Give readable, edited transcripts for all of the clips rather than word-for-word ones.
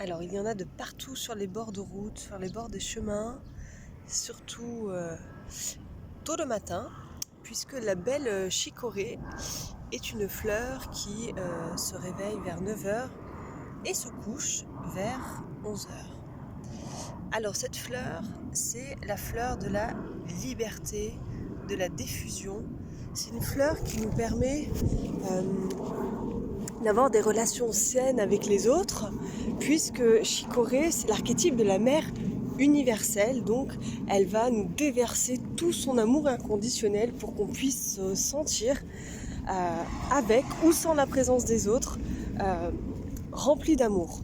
Alors, il y en a de partout sur les bords de route, sur les bords des chemins, surtout tôt le matin, puisque la belle chicorée est une fleur qui se réveille vers 9 heures et se couche vers 11 heures. Alors, cette fleur, c'est la fleur de la liberté, de la diffusion. C'est une fleur qui nous permet d'avoir des relations saines avec les autres, puisque Chicorée, c'est l'archétype de la mère universelle, donc elle va nous déverser tout son amour inconditionnel pour qu'on puisse se sentir avec ou sans la présence des autres, rempli d'amour.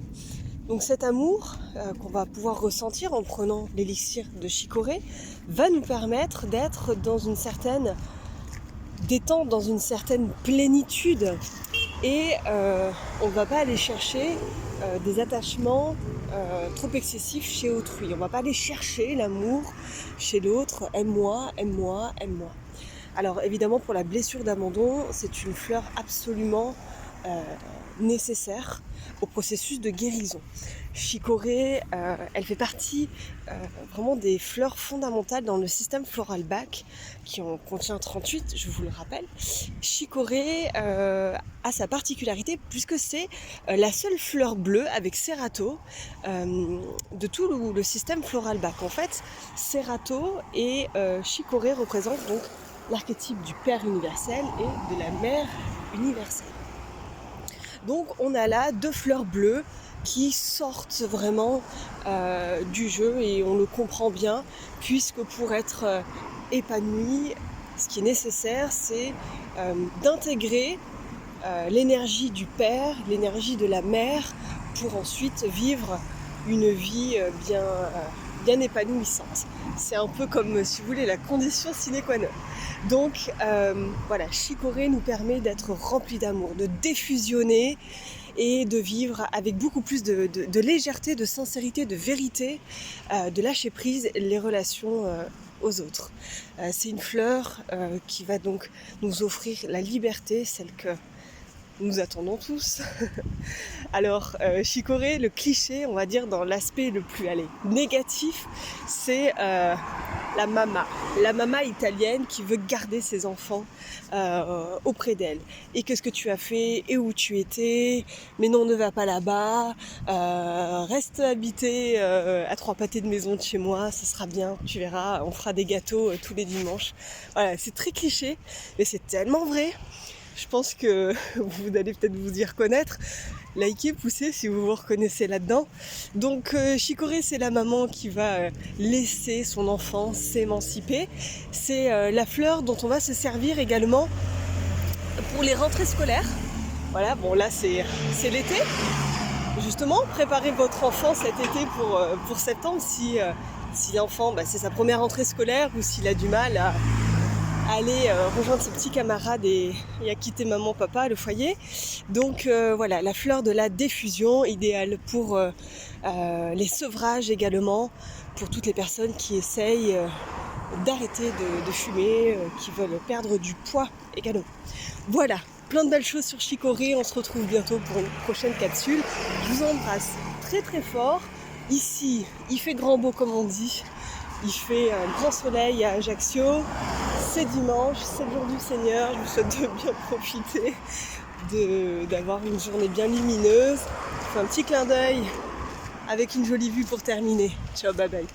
Donc cet amour qu'on va pouvoir ressentir en prenant l'élixir de Chicorée va nous permettre d'être dans une certaine détente, dans une certaine plénitude. Et on ne va pas aller chercher des attachements trop excessifs chez autrui. On ne va pas aller chercher l'amour chez l'autre. Aime-moi, aime-moi, aime-moi. Alors évidemment, pour la blessure d'abandon, c'est une fleur absolument nécessaire au processus de guérison. Chicorée, elle fait partie vraiment des fleurs fondamentales dans le système floral Bach, qui en contient 38, je vous le rappelle. Chicorée a sa particularité puisque c'est la seule fleur bleue avec Cerato de tout le système floral Bach. En fait, Cerato et Chicorée représentent donc l'archétype du père universel et de la mère universelle. Donc on a là deux fleurs bleues qui sortent vraiment du jeu et on le comprend bien, puisque pour être épanoui, ce qui est nécessaire, c'est d'intégrer l'énergie du père, l'énergie de la mère, pour ensuite vivre une vie bien épanouissante. C'est un peu comme, si vous voulez, la condition sine qua non. Donc voilà, Chicorée nous permet d'être remplis d'amour, de diffusionner et de vivre avec beaucoup plus de légèreté, de sincérité, de vérité, de lâcher prise les relations aux autres. C'est une fleur qui va donc nous offrir la liberté, celle que nous attendons tous. Alors, Chicorée, le cliché, on va dire, dans l'aspect le plus négatif, c'est la mama italienne qui veut garder ses enfants auprès d'elle. Et qu'est-ce que tu as fait? Et où tu étais? Mais non, ne va pas là-bas. Reste habité à 3 pâtés de maison de chez moi, ce sera bien, tu verras, on fera des gâteaux tous les dimanches. Voilà, c'est très cliché, mais c'est tellement vrai. Je pense que vous allez peut-être vous y reconnaître. Likez, poussez si vous vous reconnaissez là-dedans. Donc Chicorée, c'est la maman qui va laisser son enfant s'émanciper. C'est la fleur dont on va se servir également pour les rentrées scolaires. Voilà, bon là c'est l'été. Justement, préparez votre enfant cet été pour septembre si l'enfant, c'est sa première rentrée scolaire ou s'il a du mal à aller rejoindre ses petits camarades et à quitter maman, papa, le foyer. Donc voilà, la fleur de la diffusion, idéale pour les sevrages également, pour toutes les personnes qui essayent d'arrêter de fumer, qui veulent perdre du poids également. Voilà, plein de belles choses sur Chicorée, on se retrouve bientôt pour une prochaine capsule. Je vous embrasse très très fort. Ici, il fait grand beau comme on dit. Il fait un grand soleil à Ajaccio. C'est dimanche, c'est le jour du Seigneur. Je vous souhaite de bien profiter, d'avoir une journée bien lumineuse. Je fais un petit clin d'œil avec une jolie vue pour terminer. Ciao, bye bye.